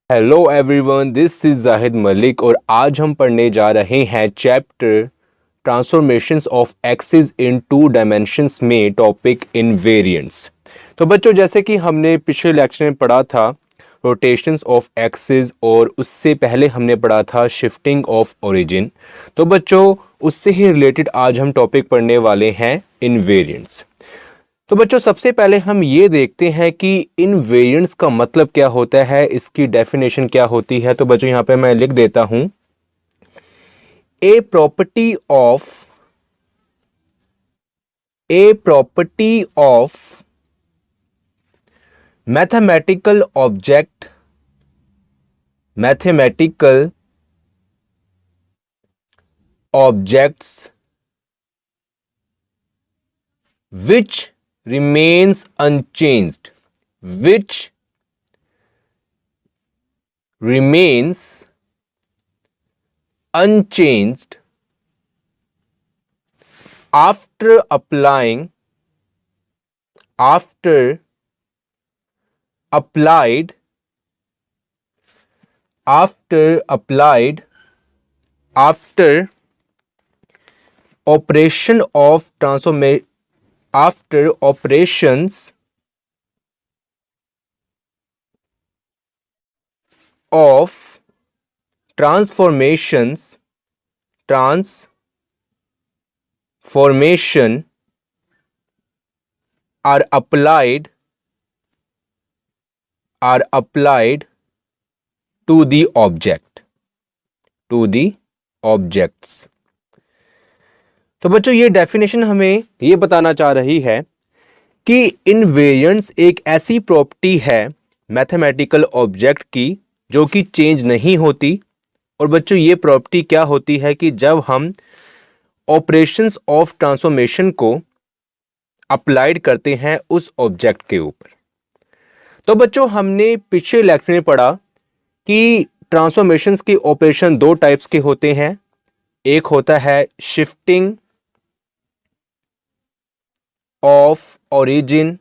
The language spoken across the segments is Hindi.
Hello everyone, this is Zahid Malik और आज हम पढ़ने जा रहे हैं chapter transformations of axis in to dimensions में टॉपिक इनवेरिएंट्स। तो बच्चों, जैसे कि हमने पिछले लेक्चर में पढ़ा था रोटेशंस ऑफ एक्सिस और उससे पहले हमने पढ़ा था शिफ्टिंग ऑफ ओरिजिन। तो बच्चों, उससे ही रिलेटेड आज हम टॉपिक पढ़ने वाले हैं इनवेरिएंट्स। तो बच्चों, सबसे पहले हम ये देखते हैं कि इनवेरिएंट्स का मतलब क्या होता है, इसकी डेफिनेशन क्या होती है। तो बच्चों, यहां पे मैं लिख देता हूं, a property of mathematical objects which remains unchanged after applied operation of transformation after operations of transformation are applied to the objects। तो बच्चों, ये डेफिनेशन हमें ये बताना चाह रही है कि इनवेरिएंट्स एक ऐसी प्रॉपर्टी है मैथमेटिकल ऑब्जेक्ट की जो कि चेंज नहीं होती। और बच्चों, ये प्रॉपर्टी क्या होती है कि जब हम ऑपरेशंस ऑफ ट्रांसफॉर्मेशन को अप्लाइड करते हैं उस ऑब्जेक्ट के ऊपर। तो बच्चों, हमने पिछले लेक्चर में पढ़ा कि ट्रांसफॉर्मेशंस के ऑपरेशन दो टाइप्स के होते हैं। एक होता है शिफ्टिंग ऑफ ओरिजिन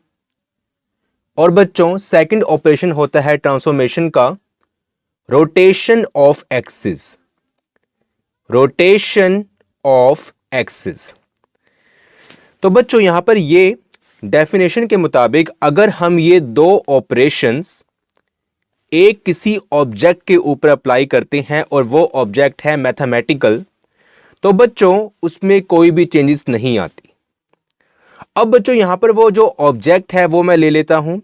और बच्चों सेकंड ऑपरेशन होता है ट्रांसफॉर्मेशन का रोटेशन ऑफ एक्सिस। तो बच्चों, यहां पर ये डेफिनेशन के मुताबिक अगर हम ये दो ऑपरेशंस एक किसी ऑब्जेक्ट के ऊपर अप्लाई करते हैं और वो ऑब्जेक्ट है मैथमेटिकल, तो बच्चों उसमें कोई भी चेंजेस नहीं आती। अब बच्चों, यहां पर वो जो ऑब्जेक्ट है वो मैं ले लेता हूं।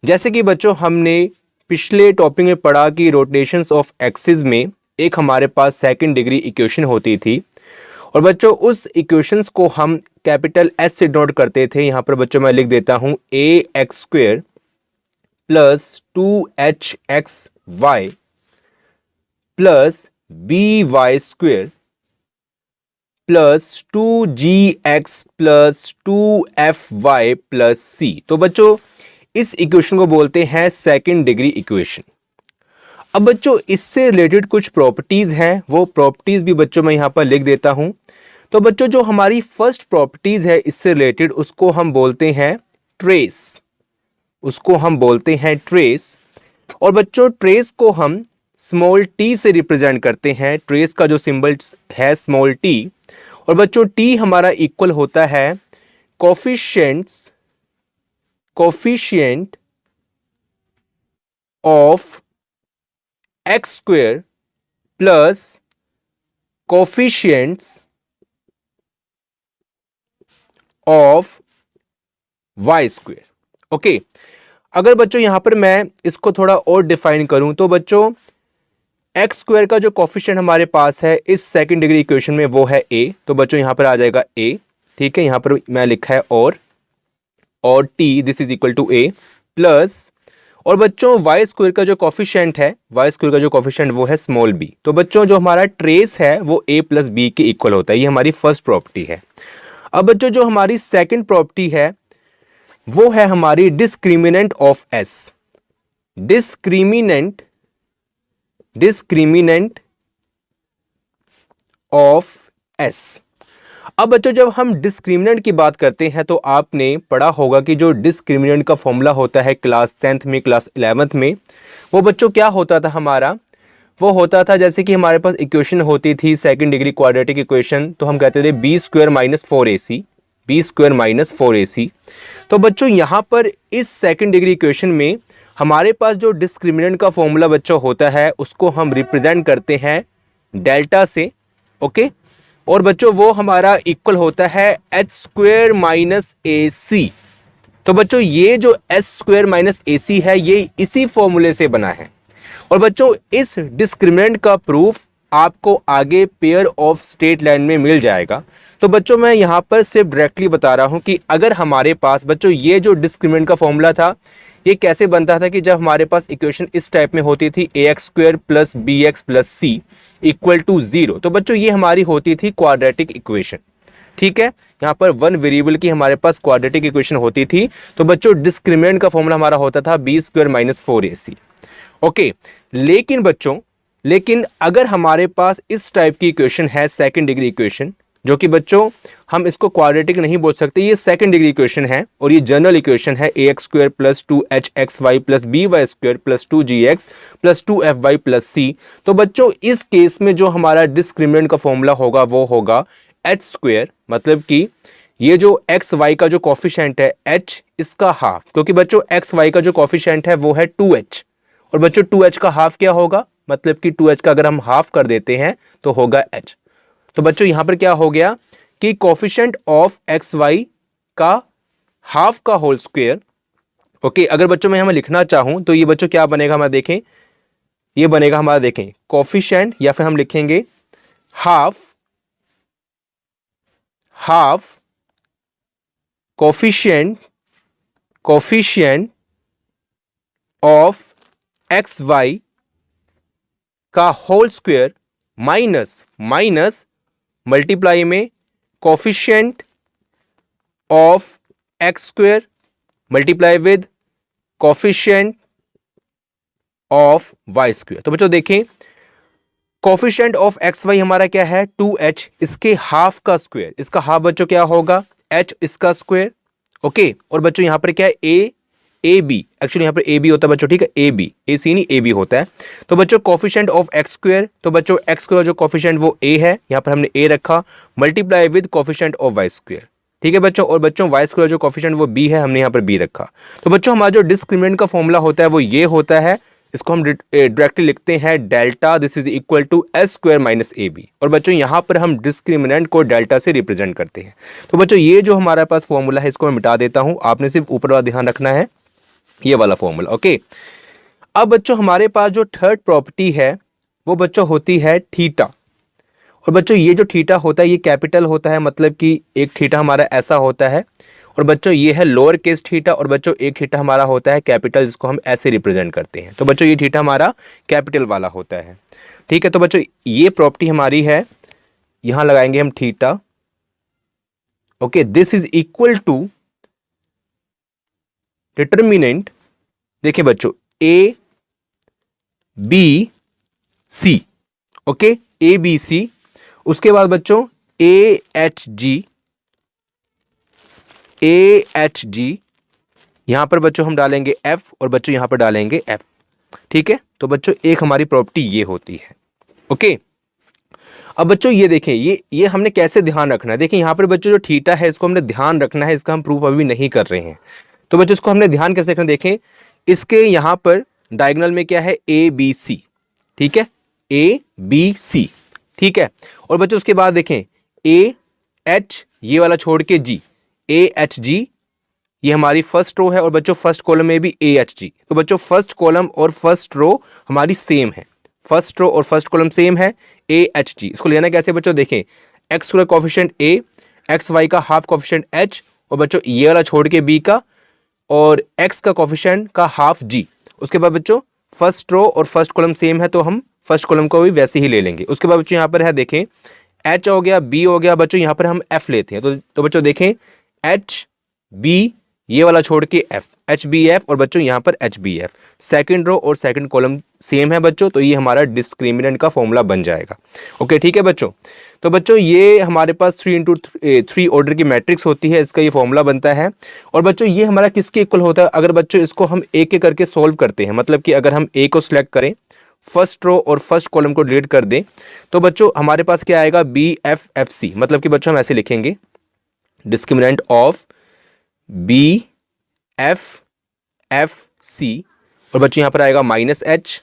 जैसे कि बच्चों, हमने पिछले टॉपिक में पढ़ा कि रोटेशंस ऑफ एक्सिस में एक हमारे पास सेकंड डिग्री इक्वेशन होती थी और बच्चों उस इक्वेशंस को हम कैपिटल एस से डिनोट करते थे। यहां पर बच्चों मैं लिख देता हूं ax² plus 2hxy plus by² plus 2gx plus 2fy plus c। तो बच्चों, इस इक्वेशन को बोलते हैं सेकंड डिग्री इक्वेशन। अब बच्चों, इससे रिलेटेड कुछ प्रॉपर्टीज हैं, वो प्रॉपर्टीज भी बच्चों मैं यहां पर लिख देता हूं। तो बच्चों, जो हमारी फर्स्ट प्रॉपर्टीज है इससे रिलेटेड उसको हम बोलते हैं ट्रेस। और बच्चों, ट्रेस को हम स्मॉल टी से रिप्रेजेंट करते हैं। ट्रेस का जो सिंबल है स्मॉल टी, और बच्चों टी हमारा इक्वल होता है coefficient of x² plus coefficients of y²। Okay, अगर बच्चों यहां पर मैं इसको थोड़ा और डिफाइन करूं तो बच्चों x² का जो कोफिशिएंट हमारे पास है इस सेकंड डिग्री इक्वेशन में वो है a। तो बच्चों यहां पर आ जाएगा a। ठीक है, यहां पर मैं लिखा है और t this is equal to a plus, और बच्चों y² का जो कोफिशिएंट है वो है स्मॉल b। तो बच्चों जो हमारा ट्रेस है वो a प्लस b के इक्वल होता है। ये हमारी फर्स्ट प्रॉपर्टी है। अब बच्चों, जो हमारी सेकंड प्रॉपर्टी है वो है हमारी discriminant of s। Discriminant of s। अब बच्चों जब हम डिस्क्रिमिनेंट की बात करते हैं तो आपने पढ़ा होगा कि जो डिस्क्रिमिनेंट का फॉर्मूला होता है क्लास 10th में, क्लास 11th में, वो बच्चों क्या होता था हमारा, वो होता था जैसे कि हमारे पास इक्वेशन होती थी सेकंड डिग्री क्वाड्रेटिक इक्वेशन, तो हम कहते थे B square minus 4ac, B square minus 4ac। तो बच्चों यहाँ पर इस सेकंड डिग्री इक्वेशन में हमारे पास जो डिस्क्रिमिनेंट का फॉर्मूला बच्चों होता है उसको हम रिप्रेजेंट करते हैं डेल्टा से, ओके। और बच्चों वो हमारा इक्वल होता है एच स्क्वायर माइनस ए सी। तो बच्चों ये जो एच स्क्वायर माइनस ए सी है ये इसी फॉर्मूले से बना है। और बच्चों इस डिस्क्रिमिनेंट का प्रूफ आपको आगे पेयर ऑफ स्ट्रेट लाइन में मिल जाएगा। तो बच्चों मैं यहाँ पर सिर्फ डायरेक्टली बता रहा हूँ कि अगर हमारे पास बच्चों ये जो डिस्क्रिमिनेंट का फॉर्मूला था ये कैसे बनता था कि जब हमारे पास इक्वेशन इस टाइप में होती थी a x square plus b x plus c equal to 0, तो बच्चों ये हमारी होती थी क्वाड्रेटिक इक्वेशन, ठीक है। यहाँ पर वन वेरिएबल की हमारे पास क्वाड्रेटिक इक्वेशन होती थी। तो बच्चों डिस्क्रिमिनेंट का फॉर्मूला हमारा होता था B square minus 4ac, okay. लेकिन अगर हमारे पास इस टाइप की इक्वेशन है सेकंड डिग्री इक्वेशन, जो कि बच्चों हम इसको क्वाड्रेटिक नहीं बोल सकते, ये सेकंड डिग्री इक्वेशन है और ये जनरल इक्वेशन है a x square plus 2hxy plus b y square plus 2gx plus 2fy plus c. तो बच्चों इस केस में जो हमारा डिस्क्रिमिनेंट का फॉर्मूला होगा वो होगा एच स्क्वायर, मतलब कि ये जो एक्स वाई का जो कॉफिशिएंट है h इसका हाफ, क्योंकि बच्चों एक्स वाई का जो कॉफिशिएंट है वो है 2h, और बच्चों 2h का हाफ क्या होगा, मतलब कि 2h का अगर हम हाफ कर देते हैं तो होगा h। तो बच्चों यहां पर क्या हो गया कि कोफिशिएंट ऑफ एक्स वाई का हाफ का होल स्क्वायर, ओके। अगर बच्चों मैं हमें लिखना चाहूं तो ये बच्चों क्या बनेगा हमारा, देखें ये बनेगा हमारा, देखें कोफिशिएंट, या फिर हम लिखेंगे half coefficient of X Y का होल स्क्वायर माइनस मल्टीप्लाई में coefficient of x square multiply with coefficient of Y square. तो बच्चों देखें कोफिशिएंट ऑफ एक्स वाई हमारा क्या है 2h, इसके हाफ का स्क्वायर, इसका हाफ बच्चों क्या होगा h इसका स्क्वायर, ओके। और बच्चों यहां पर क्या है ए बी, एक्चुअली यहाँ पर ए बी होता है बच्चों, ठीक है, ए बी, ए सी नहीं ए बी होता है। तो बच्चों कोफिशिएंट ऑफ एक्स स्क्वायर, तो बच्चों एक्स स्क्वायर जो कोफिशिएंट वो ए है, यहाँ पर हमने ए रखा, multiply with coefficient of Y square, ठीक है बच्चों। और बच्चों वाई स्क्वायर जो कोफिशिएंट वो बी है, हमने यहाँ पर बी रखा। तो बच्चों हमारा जो डिस्क्रिमिनेंट का फॉर्मूला होता है वो ये होता है, इसको हम डायरेक्टली लिखते हैं delta this is equal to S square minus A B. और बच्चों यहाँ पर हम डिस्क्रिमिनेंट को डेल्टा से रिप्रेजेंट करते हैं। तो बच्चों ये जो हमारे पास फॉर्मूला है इसको मैं मिटा देता हूँ, आपने सिर्फ ऊपर वाला ध्यान रखना है, ये वाला फॉर्मूला, ओके। अब बच्चों हमारे पास जो थर्ड प्रॉपर्टी है वो बच्चों होती है थीटा। और बच्चों ये जो थीटा होता है ये कैपिटल होता है, मतलब कि एक थीटा हमारा ऐसा होता है, और बच्चों ये है लोअर केस थीटा, और बच्चों एक थीटा हमारा होता है कैपिटल, जिसको हम ऐसे रिप्रेजेंट करते हैं। तो बच्चों ये थीटा हमारा कैपिटल वाला होता है, ठीक है। तो बच्चों ये प्रॉपर्टी हमारी है, यहां लगाएंगे हम theta, okay. This is equal to determinant, देखिए बच्चों A B C, okay, A B C. उसके बाद बच्चों ए एच जी, यहां पर बच्चों हम डालेंगे एफ, और बच्चों यहां पर डालेंगे एफ, ठीक है। तो बच्चों एक हमारी प्रॉपर्टी ये होती है, ओके। अब बच्चों ये देखें, ये हमने कैसे ध्यान रखना है, देखिए यहां पर बच्चों जो थीटा है इसको हमने ध्यान रखना है, इसका हम प्रूफ अभी नहीं कर रहे हैं। तो बच्चों इसको हमने ध्यान कैसे रखना, देखें इसके यहां पर डायगोनल में क्या है ए बी सी, ठीक है, ए बी सी, ठीक है। और बच्चों उसके बाद देखें ए एच, ये वाला छोड़ के जी, ए एच जी ये हमारी फर्स्ट रो है, और बच्चों फर्स्ट कॉलम में भी ए एच जी। तो बच्चों फर्स्ट कॉलम और फर्स्ट रो हमारी सेम है, फर्स्ट रो और फर्स्ट कॉलम सेम है, ए एच जी। इसको लेना कैसे बच्चों, देखें एक्स का कोफिशिएंट ए, एक्स वाई का हाफ कोफिशिएंट एच, और बच्चों ये वाला छोड़ के बी का, और x का कोफिशिएंट का हाफ g। उसके बाद बच्चों फर्स्ट रो और फर्स्ट कॉलम सेम है तो हम फर्स्ट कॉलम को भी वैसे ही ले लेंगे। उसके बाद बच्चों यहाँ पर है देखें h हो गया, b हो गया, बच्चों यहाँ पर हम f लेते हैं। तो बच्चों देखें h b ये वाला छोड़ के एफ, एच बी एफ, और बच्चों यहाँ पर H B F. Second row और सेकेंड कॉलम सेम है बच्चों, तो ये हमारा डिस्क्रिमिनेंट का फॉर्मूला बन जाएगा। ओके ठीक है बच्चों। तो बच्चों ये हमारे पास 3x3 ऑर्डर की मैट्रिक्स होती है, इसका ये फॉर्मूला बनता है। और बच्चों ये हमारा किसके इक्वल होता है? अगर बच्चों इसको हम एक एक करके सोल्व करते हैं, मतलब कि अगर हम ए को सिलेक्ट करें, फर्स्ट रो और फर्स्ट कॉलम को डिलीट कर दें, तो बच्चों हमारे पास क्या आएगा? B F F C. मतलब कि बच्चों हम ऐसे लिखेंगे, discriminant of B F F C, और बच्चों यहाँ पर आएगा माइनस एच।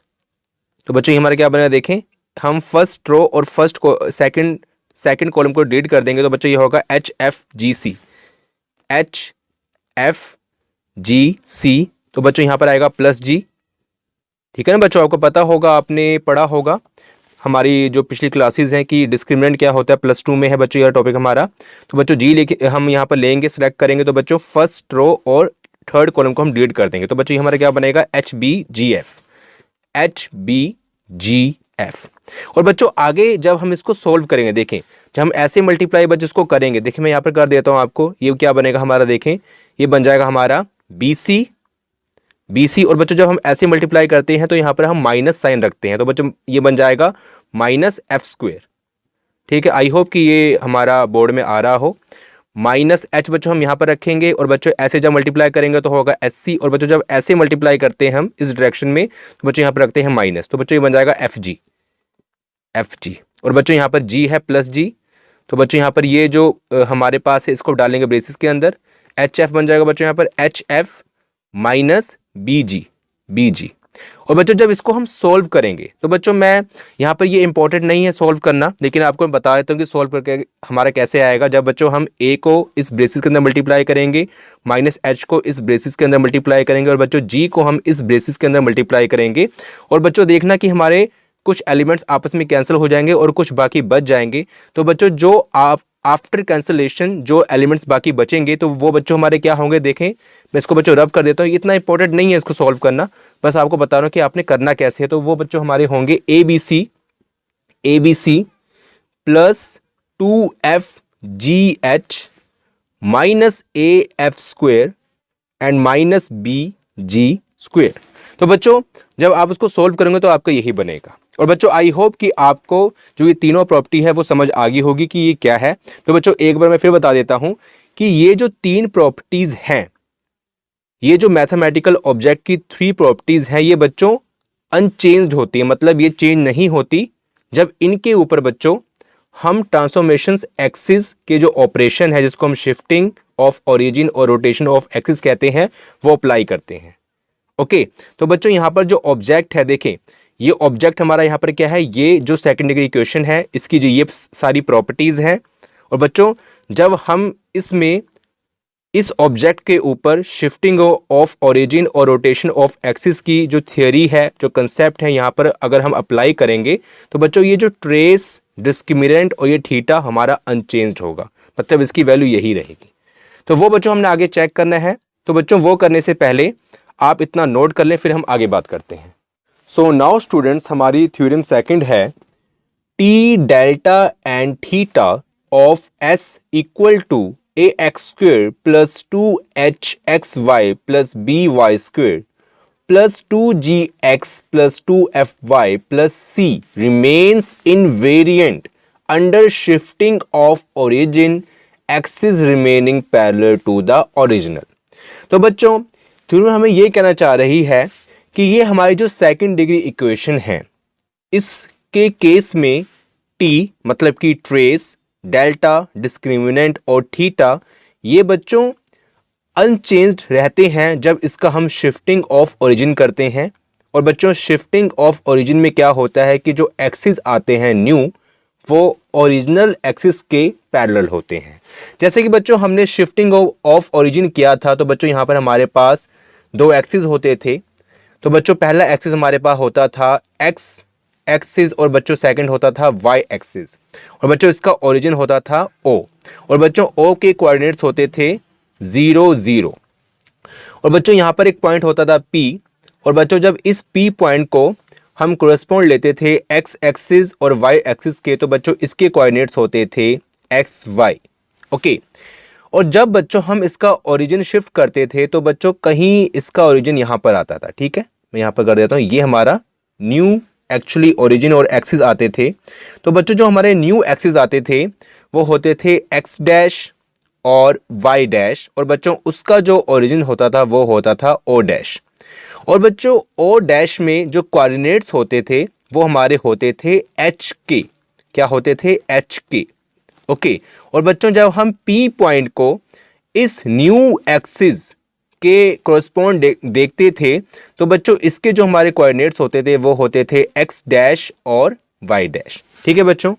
तो बच्चों हमारा क्या बनेगा? देखें, हम फर्स्ट रो और फर्स्ट को सेकंड कॉलम को डिलीट कर देंगे, तो बच्चों ये होगा एच एफ जी सी, एच एफ जी सी। तो बच्चों यहाँ पर आएगा प्लस जी। ठीक है ना बच्चों, आपको पता होगा, आपने पढ़ा होगा हमारी जो पिछली क्लासेस हैं कि डिस्क्रिमिनेंट क्या होता है, +2 में है बच्चों यह टॉपिक हमारा। तो बच्चों जी लेके हम यहाँ पर लेंगे, सिलेक्ट करेंगे, तो बच्चों फर्स्ट रो और थर्ड कॉलम को हम डिलीट कर देंगे, तो बच्चों हमारा क्या बनेगा? एच बी जी एफ, एच बी जी एफ। और बच्चों आगे जब हम इसको सोल्व करेंगे, देखें जब हम ऐसे मल्टीप्लाई बच्चों इसको करेंगे, देखिए मैं यहाँ पर कर देता हूँ आपको, ये क्या बनेगा हमारा? देखें ये बन जाएगा हमारा बी सी, बी सी। और बच्चों जब हम ऐसे मल्टीप्लाई करते हैं तो यहाँ पर हम माइनस साइन रखते हैं, तो बच्चों ये बन जाएगा माइनस एफ स्क्वेयर। ठीक है, आई होप कि ये हमारा बोर्ड में आ रहा हो। माइनस एच बच्चों हम यहाँ पर रखेंगे, और बच्चों ऐसे जब मल्टीप्लाई करेंगे तो होगा एच सी। और बच्चों जब ऐसे मल्टीप्लाई करते हैं हम इस डायरेक्शन में, तो बच्चों यहाँ पर रखते हैं माइनस, तो बच्चों ये बन जाएगा एफ जी, एफ जी। और बच्चों यहाँ पर जी है प्लस जी, तो बच्चों यहाँ पर ये जो हमारे पास है इसको डालेंगे ब्रेसिस के अंदर, एच एफ बन जाएगा बच्चों यहाँ पर एच एफ माइनस बी जी, बी जी। और बच्चों जब इसको हम सोल्व करेंगे, तो बच्चों मैं यहाँ पर ये इंपॉर्टेंट नहीं है सोल्व करना, लेकिन आपको मैं बता देता हूँ कि सोल्व करके हमारा कैसे आएगा। जब बच्चों हम ए को इस ब्रेसिस के अंदर मल्टीप्लाई करेंगे, माइनस एच को इस ब्रेसिस के अंदर मल्टीप्लाई करेंगे, और बच्चों जी को हम इस ब्रेसिस के अंदर मल्टीप्लाई करेंगे। और बच्चों देखना कि हमारे कुछ एलिमेंट्स आपस में कैंसिल हो जाएंगे और कुछ बाकी बच जाएंगे। तो बच्चों जो आप आफ्टर कैंसिलेशन जो एलिमेंट्स बाकी बचेंगे, तो वो बच्चों हमारे क्या होंगे? देखें मैं इसको बच्चों रब कर देता हूँ, इतना इंपॉर्टेंट नहीं है इसको सॉल्व करना, बस आपको बता रहा हूँ कि आपने करना कैसे है। तो वो बच्चों हमारे होंगे A B C plus 2f G H minus A F square and minus B G square. तो बच्चों जब आप उसको सोल्व करेंगे तो आपका यही बनेगा। और बच्चों आई होप कि आपको जो ये तीनों प्रॉपर्टी है वो समझ आ गई होगी कि ये क्या है। तो बच्चों एक बार मैं फिर बता देता हूं कि ये जो तीन प्रॉपर्टीज हैं, ये जो मैथमेटिकल ऑब्जेक्ट की 3 प्रॉपर्टीज हैं, ये बच्चों अनचेंज्ड होती है, मतलब ये चेंज नहीं होती जब इनके ऊपर बच्चों हम ट्रांसफॉर्मेशंस एक्सिस के जो ऑपरेशन है, जिसको हम शिफ्टिंग ऑफ ओरिजिन और रोटेशन ऑफ एक्सिस कहते हैं, वो अप्लाई करते हैं। ओके तो बच्चों यहां पर जो ऑब्जेक्ट है, देखें ये ऑब्जेक्ट हमारा यहां पर क्या है? ये जो सेकंड डिग्री इक्वेशन है इसकी जो ये सारी प्रॉपर्टीज हैं। और बच्चों जब हम इसमें इस ऑब्जेक्ट के ऊपर शिफ्टिंग ऑफ ओरिजिन और रोटेशन ऑफ एक्सिस की जो थियोरी है, जो कंसेप्ट है, यहाँ पर अगर हम अप्लाई करेंगे, तो बच्चों ये जो ट्रेस, डिस्क्रिमिनेंट और ये थीटा हमारा अनचेंज्ड होगा, मतलब इसकी वैल्यू यही रहेगी। तो वो बच्चों हमने आगे चेक करना है। तो बच्चों वो करने से पहले आप इतना नोट कर लें, फिर हम आगे बात करते हैं। सो नाउ स्टूडेंट्स, हमारी थ्योरम सेकंड है T delta and theta of S equal to ax square plus 2hxy plus by square plus 2gx plus 2fy plus c remains invariant under shifting of origin axis remaining parallel to the original। तो बच्चों थ्योरम हमें ये कहना चाह रही है कि ये हमारी जो सेकंड डिग्री इक्वेशन है, इसके केस में t मतलब कि ट्रेस, डेल्टा, डिस्क्रिमिनेंट और थीटा ये बच्चों अनचेंज्ड रहते हैं जब इसका हम शिफ्टिंग ऑफ ओरिजिन करते हैं। और बच्चों शिफ्टिंग ऑफ ओरिजिन में क्या होता है कि जो एक्सिस आते हैं न्यू, वो ओरिजिनल एक्सिस के पैरेलल होते हैं। जैसे कि बच्चों हमने शिफ्टिंग ऑफ ओरिजिन किया था, तो बच्चों यहाँ पर हमारे पास 2 एक्सिस होते थे। तो बच्चों पहला एक्सिस हमारे पास होता था एक्स एक्सिस और बच्चों सेकंड होता था वाई एक्सिस, और बच्चों इसका ओरिजिन होता था ओ, और बच्चों ओ के कोऑर्डिनेट्स होते थे 0 0, और बच्चों यहाँ पर एक पॉइंट होता था P, और बच्चों जब इस P पॉइंट को हम कोरेस्पॉन्ड लेते थे एक्स एक्सिस और वाई एक्सिस के, तो बच्चों इसके कोऑर्डिनेट्स होते थे एक्स वाई। ओके और जब बच्चों हम इसका ओरिजिन शिफ्ट करते थे तो बच्चों कहीं इसका ओरिजिन यहाँ पर आता था। ठीक है, मैं यहाँ पर कर देता हूँ, ये हमारा न्यू एक्चुअली ओरिजिन और एक्सिस आते थे। तो बच्चों जो हमारे न्यू एक्सिस आते थे वो होते थे एक्स डैश और वाई डैश, और बच्चों उसका जो ओरिजिन होता था वो होता था ओ डैश। और बच्चों ओ डैश में जो कोऑर्डिनेट्स होते थे वो हमारे होते थे एच के। क्या होते थे? एच के। ओके, और बच्चों जब हम पी पॉइंट को इस न्यू एक्सिस के कॉरस्पॉन्ड देखते थे तो बच्चों इसके जो हमारे कोऑर्डिनेट्स होते थे वो होते थे एक्स डैश और वाई डैश। ठीक है बच्चों,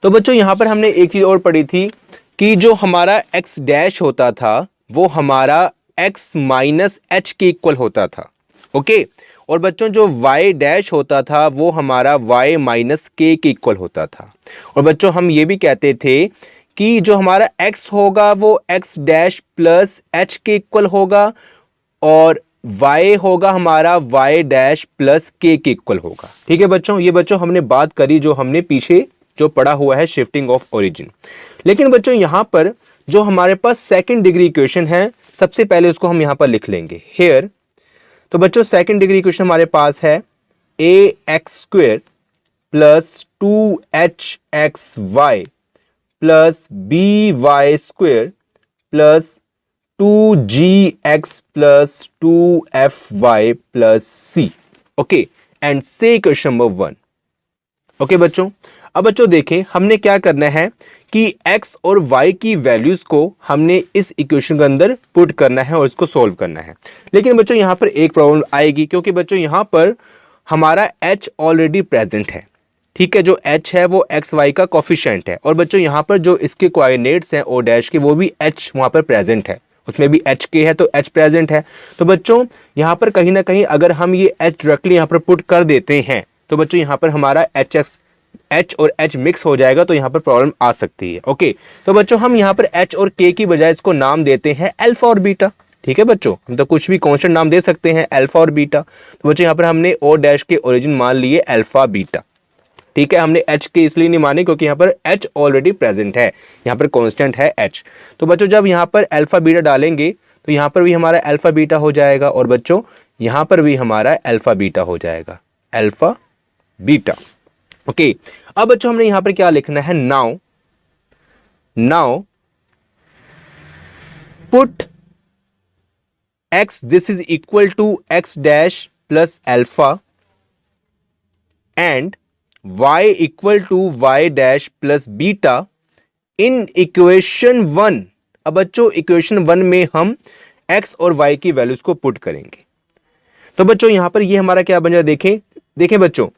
तो बच्चों यहां पर हमने एक चीज और पढ़ी थी कि जो हमारा एक्स डैश होता था वो हमारा एक्स माइनस एच के इक्वल होता था। ओके, और बच्चों जो y डैश होता था वो हमारा y माइनस के इक्वल होता था। और बच्चों हम ये भी कहते थे कि जो हमारा x होगा वो x डैश प्लस एच के इक्वल होगा और y होगा हमारा y डैश प्लस के इक्वल होगा। ठीक है बच्चों, ये बच्चों हमने बात करी जो हमने पीछे जो पढ़ा हुआ है शिफ्टिंग ऑफ ओरिजिन। लेकिन बच्चों यहां पर जो हमारे पास सेकंड डिग्री इक्वेशन है सबसे पहले उसको हम यहां पर लिख लेंगे हेयर। तो बच्चों सेकंड डिग्री इक्वेशन हमारे पास है a x square plus 2hxy plus by square plus 2gx plus 2fy plus c। Okay, and से क्वेश्चन नंबर 1। ओके बच्चों, अब बच्चों देखें हमने क्या करना है कि x और y की वैल्यूज को हमने इस इक्वेशन के अंदर पुट करना है और इसको सॉल्व करना है। लेकिन बच्चों यहां पर एक प्रॉब्लम आएगी क्योंकि बच्चों यहां पर हमारा h ऑलरेडी प्रेजेंट है। ठीक है, जो h है वो एक्स वाई का कोफिशिएंट है, और बच्चों यहां पर जो इसके कोऑर्डिनेट्स हैं o डैश के वो भी h वहां पर प्रेजेंट है, उसमें भी एच के है तो एच प्रेजेंट है। तो बच्चों यहाँ पर कहीं ना कहीं अगर हम ये एच डायरेक्टली यहाँ पर पुट कर देते हैं तो बच्चों यहाँ पर हमारा एच और एच मिक्स हो जाएगा, तो यहाँ पर प्रॉब्लम आ सकती है। ओके, तो बच्चों हम यहाँ पर एच और के की बजाय इसको नाम देते हैं अल्फा और बीटा। ठीक है बच्चों, हम तो कुछ भी कांस्टेंट नाम दे सकते हैं अल्फा और बीटा। तो बच्चों यहाँ पर हमने ओ डैश के ओरिजिन मान लिए अल्फा बीटा। ठीक है, हमने एच के इसलिए नहीं माने क्योंकि यहाँ पर एच ऑलरेडी प्रेजेंट है, यहाँ पर कांस्टेंट है एच। तो बच्चों जब यहाँ पर अल्फा बीटा डालेंगे तो यहाँ पर भी हमारा अल्फा बीटा हो जाएगा और बच्चों यहाँ पर भी हमारा अल्फा बीटा हो जाएगा, अल्फा बीटा। ओके, अब बच्चों हमने यहाँ पर क्या लिखना है, now put x this is equal to x dash plus alpha and y equal to y dash plus beta in equation 1। अब बच्चों इक्वेशन 1 में हम x और y की वैल्यूज को पुट करेंगे। तो बच्चों यहां पर ये हमारा क्या बन जाए, देखें बच्चों,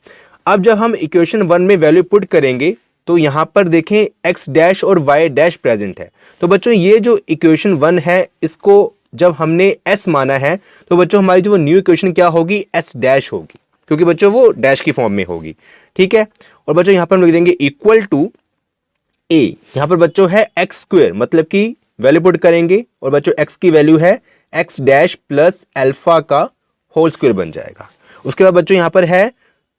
अब जब हम इक्वेशन 1 में वैल्यू पुट करेंगे तो यहां पर देखें x डैश और y डैश प्रेजेंट है। तो बच्चों ये जो इक्वेशन 1 है इसको जब हमने s माना है तो बच्चों हमारी जो न्यू इक्वेशन क्या होगी, s डैश होगी, क्योंकि बच्चों वो डैश की फॉर्म में होगी। ठीक है, और बच्चों यहां पर हम लिख देंगे इक्वल टू a, यहां पर बच्चों है एक्स स्क्वायर, मतलब कि वैल्यू पुट करेंगे और बच्चों x की वैल्यू है x डैश प्लस अल्फा का होल स्क्वायर बन जाएगा। उसके बाद बच्चों यहां पर है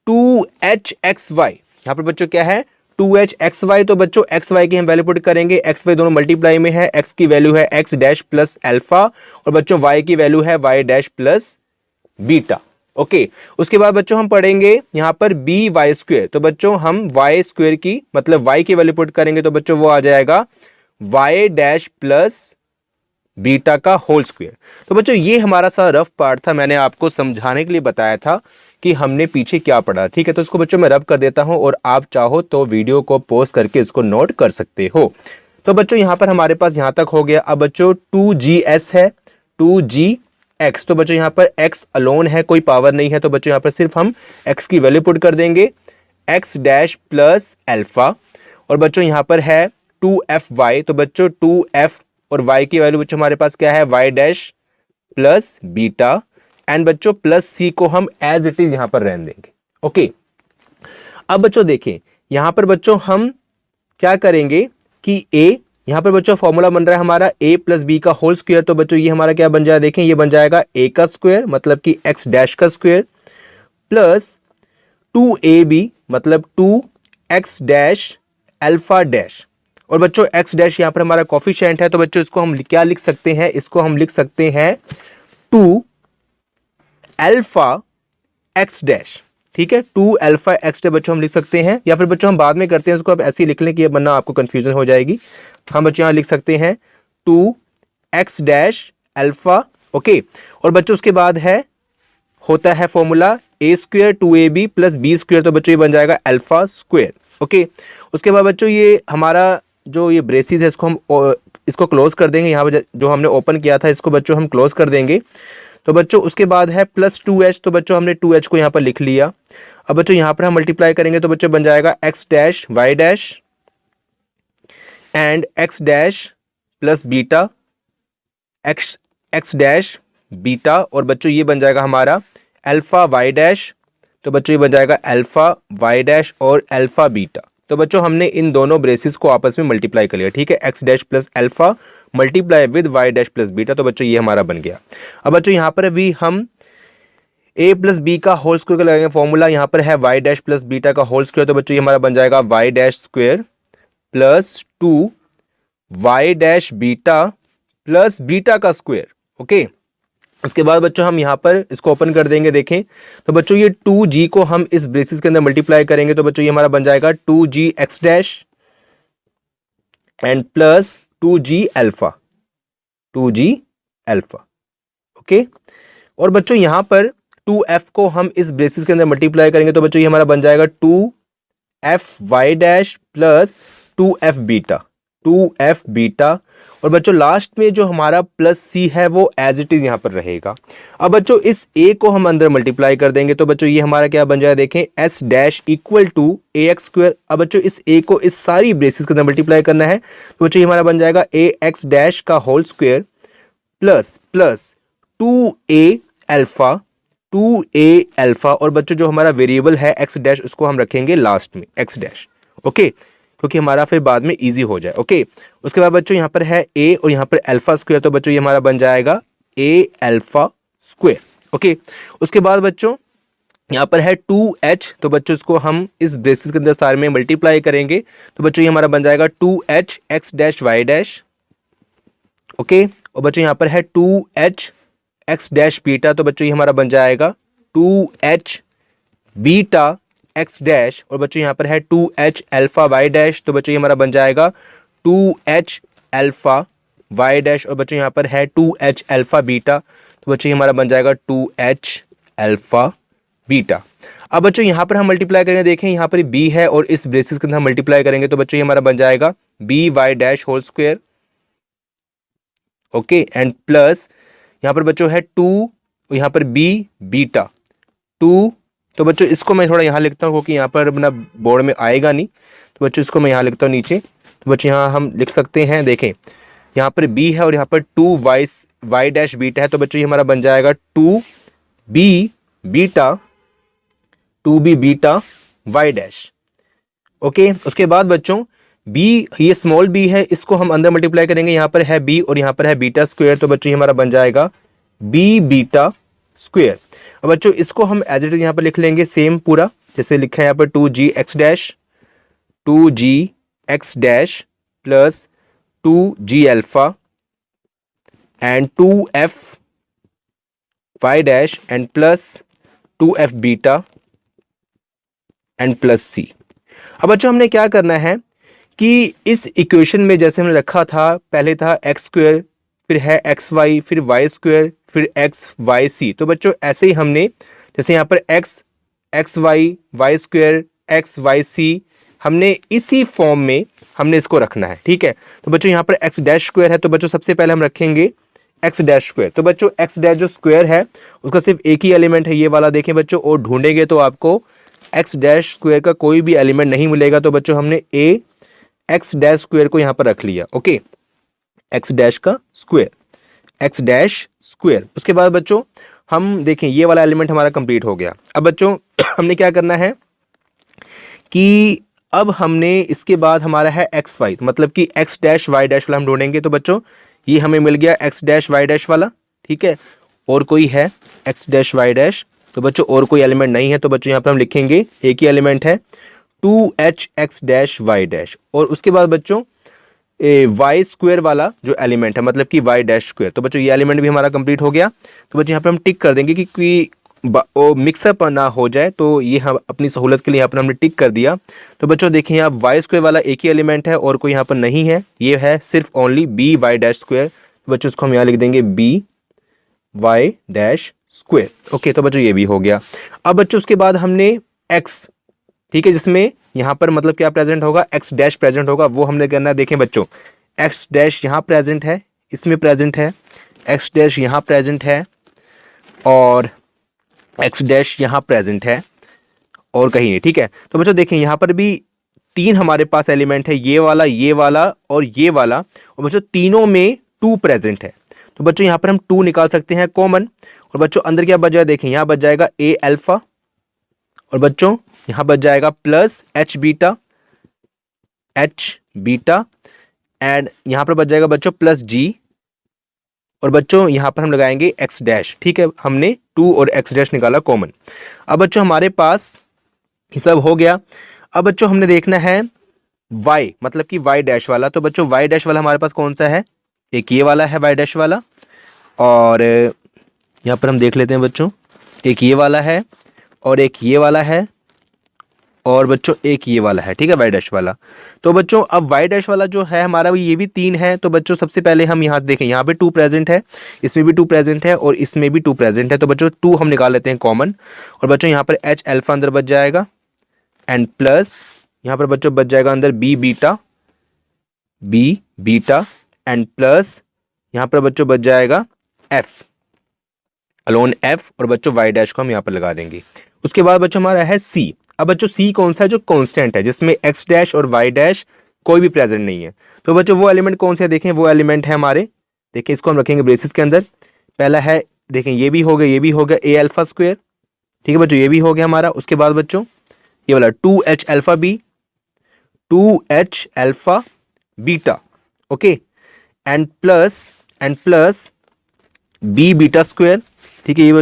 2hxy, यहां पर बच्चों क्या है 2hxy। तो बच्चों xy की हम वैल्यू पुट करेंगे, xy दोनों मल्टीप्लाई में है, x की वैल्यू है x डैश प्लस अल्फा और बच्चों y की वैल्यू है y dash plus beta. Okay, उसके बाद बच्चों हम पढ़ेंगे यहां पर by स्क्वायर। तो बच्चों हम y स्क्वायर की मतलब y की वैल्यू पुट करेंगे तो बच्चों वो आ जाएगा y डैश प्लस बीटा का होल स्क्वायर। तो बच्चों ये हमारा सा रफ पार्ट था, मैंने आपको समझाने के लिए बताया था कि हमने पीछे क्या पढ़ा। ठीक है, तो इसको बच्चों मैं रब कर देता हूं और आप चाहो तो वीडियो को पॉज करके इसको नोट कर सकते हो। तो बच्चों यहां पर हमारे पास यहां तक हो गया। अब बच्चों 2gs है 2gx, तो बच्चों यहां पर x अलोन है, कोई पावर नहीं है, तो बच्चों यहां पर सिर्फ हम x की वैल्यू पुट कर देंगे x डैश प्लस अल्फा और बच्चों यहां पर है 2fy। तो बच्चों 2f और y की वैल्यू बच्चों हमारे पास क्या है y dash plus beta and बच्चों प्लस c को हम एज इट इज यहां पर रहने देंगे। ओके, अब बच्चों देखें यहां पर बच्चों हम क्या करेंगे कि a, यहां पर बच्चों फॉर्मूला बन रहा है हमारा a प्लस बी का होल स्क्वायर। तो बच्चों ये हमारा क्या बन जाएगा, देखें ये बन जाएगा a का स्क्वायर मतलब कि x डैश का स्क्वायर प्लस 2ab मतलब 2x डैश अल्फा डैश और बच्चों एक्स डैश यहाँ पर हमारा कोफिशिएंट है, तो बच्चों इसको हम क्या लिख सकते हैं, इसको हम लिख सकते हैं 2 अल्फा एक्स डैश। ठीक है, 2 अल्फा एक्स डैश बच्चों हम लिख सकते हैं, या फिर बच्चों हम बाद में करते हैं इसको, अब ऐसे ही लिख लें कि वरना आपको कंफ्यूजन हो जाएगी। हम बच्चों यहाँ लिख सकते हैं 2 एक्स डैश अल्फा। ओके, और बच्चों उसके बाद है होता है formula a square 2ab plus b square, तो बच्चों ये बन जाएगा अल्फा स्क्वेयर। ओके, उसके बाद बच्चों ये हमारा जो ये ब्रेसिस है इसको हम इसको क्लोज कर देंगे, यहाँ पर जो हमने ओपन किया था इसको बच्चों हम क्लोज कर देंगे। तो बच्चों उसके बाद है प्लस 2h, तो बच्चों हमने 2h को यहाँ पर लिख लिया। अब बच्चों यहाँ पर हम मल्टीप्लाई करेंगे तो बच्चों बन जाएगा X dash Y dash and X dash plus beta X dash beta, और बच्चों ये बन जाएगा हमारा अल्फा वाई डैश, तो बच्चों ये बन जाएगा अल्फा वाई डैश और अल्फा बीटा। तो बच्चों हमने इन दोनों ब्रेसिस को आपस में मल्टीप्लाई कर लिया। ठीक है, X dash plus alpha multiply with Y dash plus beta, तो बच्चों ये हमारा बन गया। अब बच्चों यहाँ पर अभी हम a प्लस बी का होल स्क्वायर का लगाएंगे फॉर्मूला, यहाँ पर है वाई डैश प्लस बीटा का होल स्क्वायर, तो बच्चों ये हमारा बन जाएगा Y dash square plus 2 Y dash beta plus beta का स्क्वायर। ओके, उसके बाद बच्चों हम यहाँ पर इसको ओपन कर देंगे, देखें तो बच्चों ये 2g को हम इस ब्रेसिस के अंदर मल्टीप्लाई करेंगे, तो बच्चों ये हमारा बन जाएगा 2g X dash and plus 2g alpha, 2g alpha. Okay, और बच्चों यहाँ पर 2f को हम इस ब्रेसिस के अंदर मल्टीप्लाई करेंगे, तो बच्चों ये हमारा बन जाएगा 2f Y dash plus 2f beta, 2f beta, और बच्चों लास्ट में जो हमारा प्लस c है वो एज इट इज यहाँ पर रहेगा। अब बच्चों इस a को हम अंदर मल्टीप्लाई कर देंगे, तो बच्चों ये हमारा क्या बन जाएगा, देखें s dash equal to A x square. अब बच्चों इस a को इस सारी ब्रेसिस के अंदर मल्टीप्लाई करना है, तो बच्चों ये हमारा बन जाएगा ए एक्स डैश का whole square plus plus 2a alpha, 2a alpha, और बच्चों जो हमारा वेरिएबल है एक्स डैश उसको हम रखेंगे लास्ट में एक्स डैश। ओके, क्योंकि हमारा फिर बाद में इजी हो जाए। ओके, उसके बाद बच्चों यहाँ पर है a और यहाँ पर अल्फा स्क्वायर, तो बच्चों ये हमारा बन जाएगा a अल्फा स्क्वायर। ओके, उसके बाद बच्चों यहाँ पर है 2h, तो बच्चों इसको हम इस ब्रेसिस के अंदर सारे में मल्टीप्लाई करेंगे, तो बच्चों ये हमारा बन जाएगा 2h X dash Y dash. Okay, और बच्चों यहाँ पर है 2h एक्स डैश बीटा, तो बच्चों ये हमारा बन जाएगा 2h बीटा एक्स डैश, और बच्चों यहाँ पर है 2h अल्फा वाई डैश, तो बच्चों ये हमारा बन जाएगा 2h अल्फा वाई डैश, और बच्चों यहाँ पर है 2h अल्फा बीटा, तो बच्चों ये हमारा बन जाएगा 2h अल्फा बीटा। अब बच्चों यहाँ पर हम मल्टीप्लाई करेंगे, देखें यहाँ पर b है और इस ब्रेसिस के अंदर हम मल्टीप्लाई करेंगे, तो बच्चों ये हमारा बन जाएगा b Y dash whole square. Okay, and plus यहाँ पर बच्चों है 2, यहाँ पर b बीटा 2, तो बच्चों इसको मैं थोड़ा यहाँ लिखता हूँ क्योंकि यहाँ पर अपना बोर्ड में आएगा नहीं, तो बच्चों इसको मैं यहाँ लिखता हूँ नीचे। तो बच्चों यहाँ हम लिख सकते हैं, देखें यहाँ पर b है और यहाँ पर 2 वाई डैश बीटा है, तो बच्चों ये हमारा बन जाएगा 2b beta Y dash. Okay, उसके बाद बच्चों b ये स्मॉल b है, इसको हम अंदर मल्टीप्लाई करेंगे, यहाँ पर है b और यहाँ पर है बीटा स्क्वायर, तो बच्चों ये हमारा बन जाएगा b बीटा स्क्वायर। अब बच्चों इसको हम एज इट इज यहाँ पर लिख लेंगे सेम पूरा जैसे लिखा है यहाँ पर 2g X dash plus 2g alpha and 2f Y dash and plus 2f beta and plus c। अब बच्चों हमने क्या करना है कि इस इक्वेशन में जैसे हमने रखा था, पहले था एक्स स्क्वायर, फिर है एक्स वाई, फिर वाई स्क्वायर, फिर एक्स वाई सी, तो बच्चों ऐसे ही हमने जैसे यहाँ पर X Y Y square X Y C, हमने इसी फॉर्म में हमने इसको रखना है। ठीक है, तो बच्चों यहाँ पर एक्स डैश स्क्वायर है, तो बच्चों सबसे पहले हम रखेंगे एक्स डैश स्क्वायर। तो बच्चों एक्स डैश जो स्क्वायर है उसका सिर्फ एक ही एलिमेंट है, ये वाला देखें बच्चों, और ढूंढेंगे तो आपको एक्स डैश स्क्वायर का कोई भी एलिमेंट नहीं मिलेगा, तो बच्चों हमने ए एक्स डैश स्क्वायर को यहाँ पर रख लिया। ओके, एक्स डैश का स्क्वायर, एक्स डैश स्क्वायर। उसके बाद बच्चों हम देखें ये वाला एलिमेंट हमारा कंप्लीट हो गया। अब बच्चों हमने क्या करना है कि अब हमने इसके बाद हमारा है एक्स वाई, मतलब कि एक्स डैश वाई डैश वाला हम ढूंढेंगे, तो बच्चों ये हमें मिल गया एक्स डैश वाई डैश वाला। ठीक है, और कोई है एक्स डैश वाई डैश, तो बच्चों और कोई एलिमेंट नहीं है, तो बच्चों यहाँ पर हम लिखेंगे एक ही एलिमेंट है 2h X dash Y dash. और उसके बाद बच्चों वाई स्क्वायर वाला जो एलिमेंट है, मतलब कि वाई डैश स्क्वायर। तो बच्चों ये एलिमेंट भी हमारा कंप्लीट हो गया। तो बच्चों यहाँ पर हम टिक कर देंगे कि वो मिक्सअप ना हो जाए, तो ये हम अपनी सहूलत के लिए यहाँ पर हमने टिक कर दिया। तो बच्चों देखिए यहाँ वाई स्क्वायर वाला एक ही एलिमेंट है और कोई यहाँ पर नहीं है, ये है सिर्फ only B Y dash square. तो बच्चों इसको हम यहाँ लिख देंगे B Y dash square. Okay, तो बच्चों ये भी हो गया। अब बच्चों उसके बाद हमने एक्स, ठीक है, जिसमें यहाँ पर मतलब क्या प्रेजेंट होगा, एक्स डैश प्रेजेंट होगा, वो हमने करना है। देखें बच्चों, एक्स डैश यहाँ प्रेजेंट है, इसमें प्रेजेंट है, एक्स डैश यहाँ प्रेजेंट है और एक्स डैश यहाँ प्रेजेंट है और कहीं नहीं, ठीक है। तो बच्चों देखें यहाँ पर भी तीन हमारे पास एलिमेंट है, ये वाला और ये वाला, और बच्चों तीनों में 2 प्रेजेंट है। तो बच्चों यहाँ पर हम 2 निकाल सकते हैं कॉमन, और बच्चों अंदर क्या बच जाएगा, देखें यहाँ बच जाएगा ए अल्फा, और बच्चों यहाँ बच जाएगा प्लस एच बीटा एंड यहाँ पर बच जाएगा बच्चों प्लस जी, और बच्चों यहाँ पर हम लगाएंगे एक्स डैश, ठीक है। हमने 2 और एक्स डैश निकाला कॉमन। अब बच्चों हमारे पास ये सब हो गया। अब बच्चों हमने देखना है y, मतलब कि y डैश वाला। तो बच्चों y डैश वाला हमारे पास कौन सा है, एक ये वाला है y डैश वाला, और यहाँ पर हम देख लेते हैं बच्चों, एक ये वाला है और एक ये वाला है और बच्चों एक ये वाला है, ठीक है, y डैश वाला। तो बच्चों अब y डैश वाला जो है हमारा ये भी 3 है। तो बच्चों सबसे पहले हम यहाँ देखें, यहाँ पे 2 प्रेजेंट है, इसमें भी 2 प्रेजेंट है और इसमें भी 2 प्रेजेंट है। तो बच्चों 2 हम निकाल लेते हैं कॉमन, और बच्चों यहाँ पर एच अल्फा अंदर बच जाएगा एंड प्लस यहाँ पर बच्चों बच जाएगा अंदर बी बीटा एंड प्लस यहाँ पर बच्चों बच जाएगा एफ अलोन एफ, और बच्चों y डैश को हम यहाँ पर लगा देंगे। उसके बाद बच्चों हमारा है c। अब बच्चों c कौन सा है, जो कांस्टेंट है, जिसमें x डैश और y डैश कोई भी प्रेजेंट नहीं है। तो बच्चों वो एलिमेंट कौन से है, देखें वो एलिमेंट है हमारे, देखिए इसको हम रखेंगे ब्रेसिस के अंदर। पहला है, देखें ये भी हो गया ए अल्फा स्क्वायर, ठीक है बच्चों, ये भी हो गया हमारा। उसके बाद बच्चों ये वाला 2h alpha beta, okay, and plus B beta square, ठीक है, ये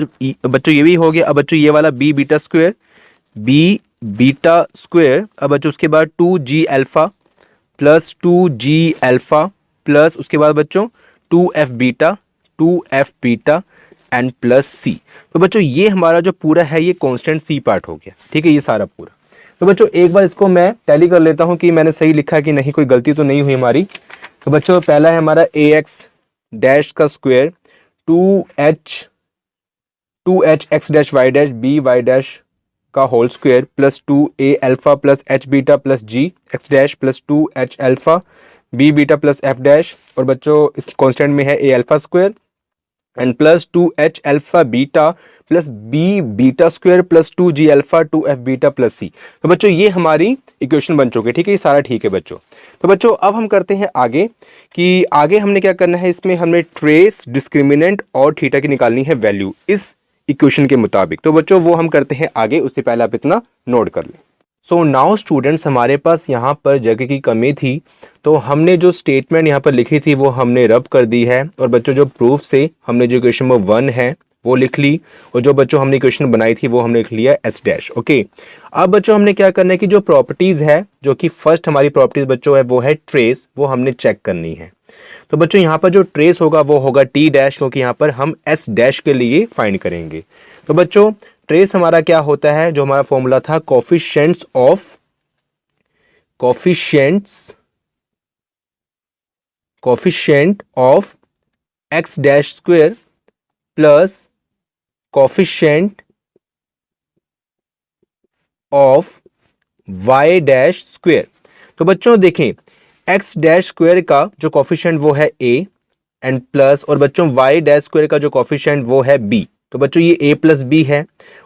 बच्चों ये भी हो गया। अब बच्चों ये वाला बी बीटा स्क्वायर अब बच्चों उसके बाद 2g अल्फा प्लस उसके बाद बच्चों 2f beta and plus c। तो बच्चों ये हमारा जो पूरा है ये कांस्टेंट c पार्ट हो गया, ठीक है, ये सारा पूरा। तो बच्चों एक बार इसको मैं टैली कर लेता हूं कि मैंने सही लिखा है कि नहीं, कोई गलती तो नहीं हुई हमारी। तो बच्चों पहला है हमारा ax डैश का square 2h x dash y dash b y dash का whole square plus 2a alpha plus h beta plus g x dash plus 2h alpha b beta plus f dash, और बच्चों इस कांस्टेंट में है a alpha square and plus 2h alpha beta plus b beta square plus 2g alpha 2f beta plus c। तो बच्चों ये हमारी इक्वेशन बन चुकी है, ठीक है, ये सारा ठीक है बच्चों। तो बच्चों अब हम करते हैं आगे कि आगे हमने क्या करना है, इसमें हमने ट्रेस, डिस्क्रिमिनेंट और थीटा की निकालनी है वैल्यू इस इक्वेशन के मुताबिक। तो बच्चों वो हम करते हैं आगे, उससे पहले आप इतना नोट कर लें। सो नाउ स्टूडेंट्स, हमारे पास यहाँ पर जगह की कमी थी, तो हमने जो स्टेटमेंट यहाँ पर लिखी थी वो हमने रब कर दी है, और बच्चों जो प्रूफ से हमने जो इक्वेशन नंबर 1 है वो लिख ली, और जो बच्चों हमने इक्वेशन बनाई थी वो हमने लिख लिया एस डैश, ओके। अब बच्चों हमने क्या करना है कि जो प्रॉपर्टीज़ है, जो कि फर्स्ट हमारी प्रॉपर्टीज़ बच्चों है वो है ट्रेस, वो हमने चेक करनी है। तो बच्चों यहाँ पर जो ट्रेस होगा वो होगा टी डैश, क्योंकि यहाँ पर हम एस डैश के लिए फाइंड करेंगे। तो बच्चों ट्रेस हमारा क्या होता है, जो हमारा फॉर्मूला था coefficients of x dash square plus coefficient of Y dash square. तो बच्चों देखें एक्स डैश स्क्वायर का जो कोफिशिएंट वो है a एंड प्लस, और बच्चों वाई डैश स्क्वायर का जो कोफिशिएंट वो है b। तो बच्चों ये a प्लस बी है,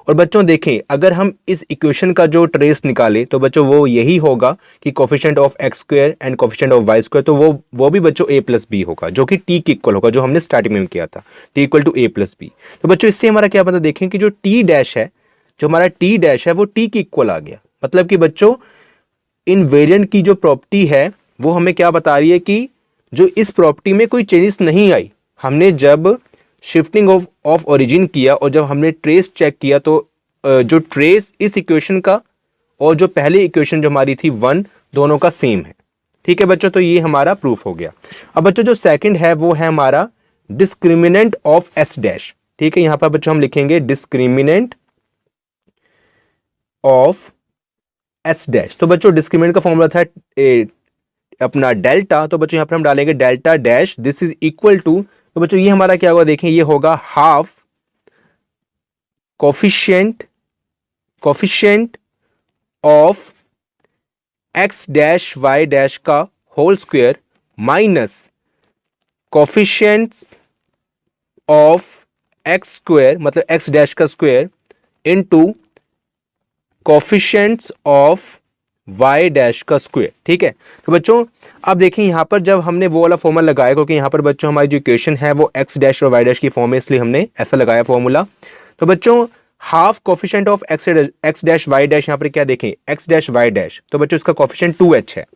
और बच्चों देखें अगर हम इस इक्वेशन का जो ट्रेस निकाले तो बच्चों वो यही होगा कि coefficient of x square and coefficient of Y square, तो वो भी बच्चों a प्लस बी होगा, जो कि t के इक्वल होगा, जो हमने स्टार्टिंग में किया था, t equal to a plus B. तो बच्चों इससे हमारा क्या पता, देखें कि जो t डैश है, जो हमारा t डैश है वो t के इक्वल आ गया। मतलब कि बच्चों इनवेरिएंट की जो प्रॉपर्टी है वो हमें क्या बता रही है कि जो इस प्रॉपर्टी में कोई चेंजेस नहीं आई। हमने जब शिफ्टिंग ऑफ ओरिजिन किया और जब हमने ट्रेस चेक किया तो जो ट्रेस इस इक्वेशन का और जो पहली इक्वेशन जो हमारी थी 1, दोनों का सेम है। ठीक है बच्चों, तो ये हमारा प्रूफ हो गया। अब बच्चों जो सेकंड है वो है हमारा डिस्क्रिमिनेंट ऑफ एस डैश। ठीक है, यहां पर बच्चों हम लिखेंगे डिस्क्रिमिनेंट ऑफ एस डैश। तो बच्चों डिस्क्रिमिनेंट का फॉर्मूला था अपना डेल्टा, तो बच्चों यहां पर हम डालेंगे delta dash this is equal to, तो बच्चों ये हमारा क्या होगा, देखें ये होगा half coefficient of x dash Y dash का whole square minus coefficients of x square मतलब एक्स डैश का square into coefficients of Y dash का स्क्वायर। ठीक है, तो बच्चों अब देखें यहां पर जब हमने वो वाला फॉर्मूला लगाया, क्योंकि यहां पर बच्चों हमारी जो इक्वेशन है वो एक्स डैश और वाई डैश की फॉर्म है, इसलिए हमने ऐसा लगाया फॉर्मूला। तो बच्चों half coefficient of x dash Y dash, यहां पर क्या देखें एक्स डैश वाई डैश, तो बच्चों इसका कोफिशिएंट 2h है।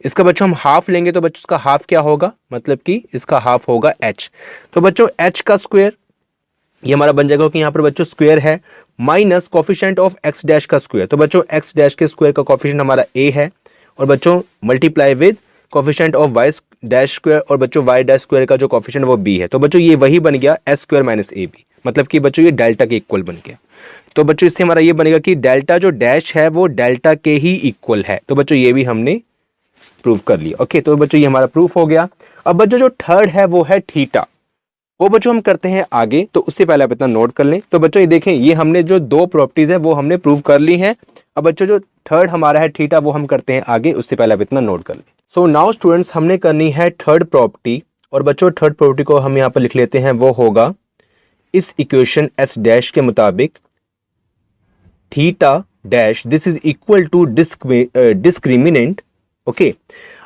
इसका बच्चों हम हाफ लेंगे तो बच्चों इसका हाफ क्या होगा, मतलब कि इसका हाफ होगा h। तो बच्चों h का स्क्वायर ये हमारा बन जाएगा कि यहां पर बच्चों स्क्वायर है minus coefficient of x dash का स्क्वायर। तो बच्चों एक्स डैश के स्क्वायर का कोफिशिएंट हमारा a है, और बच्चों multiply with coefficient of Y dash square, और बच्चों वाई डैश स्क्वायर का जो कोफिशिएंट वो b है। तो बच्चों ये वही बन गया s स्क्वायर माइनस ab, मतलब कि बच्चों ये डेल्टा के इक्वल बन गया। तो बच्चों इससे हमारा ये बनेगा कि डेल्टा जो डैश है वो डेल्टा के ही इक्वल है। तो बच्चों ये भी हमने प्रूफ कर लिया। ओके, तो बच्चों ये हमारा प्रूफ हो गया। अब बच्चों जो थर्ड है वो है थीटा, वो बच्चों हम करते हैं आगे, तो उससे पहले आप इतना नोट कर लें। तो बच्चों ये देखें ये हमने जो दो प्रॉपर्टीज है वो हमने प्रूव कर ली हैं। अब बच्चों जो थर्ड हमारा है थीटा वो हम करते हैं आगे, उससे पहले आप इतना नोट कर लें। सो नाउ स्टूडेंट्स हमने करनी है थर्ड प्रॉपर्टी, और बच्चों थर्ड प्रॉपर्टी को हम यहाँ पर लिख लेते हैं, वो होगा इस इक्वेशन एस डैश के मुताबिक theta dash this is equal to discriminant. Okay,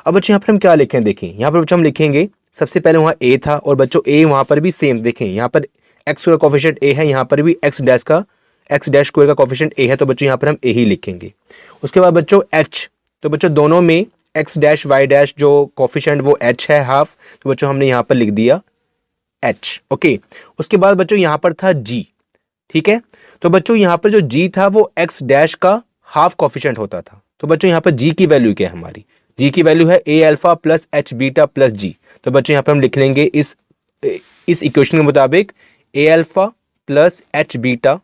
अब बच्चों यहाँ पर हम क्या लिखें, देखें यहाँ पर बच्चों हम लिखेंगे सबसे पहले वहाँ a था, और बच्चों a वहाँ पर भी सेम, देखें यहाँ पर x का कोफिशिएंट a है, यहाँ पर भी x डैश स्क्वायर का कोफिशिएंट a है, तो बच्चों यहाँ पर हम a ही लिखेंगे। उसके बाद बच्चों h, तो बच्चों दोनों में x डैश y डैश जो कोफिशिएंट वो h है हाफ, तो बच्चों हमने यहाँ पर लिख दिया h। ओके, उसके बाद बच्चों यहाँ पर था g। ठीक है, तो बच्चों यहाँ पर जो g था वो x डैश का हाफ कोफिशिएंट होता था। तो बच्चों यहाँ पर g की वैल्यू क्या है, हमारी g की वैल्यू है a alpha plus h beta plus g। तो बच्चों यहाँ पर हम लिख लेंगे इस इक्वेशन के मुताबिक a alpha plus h beta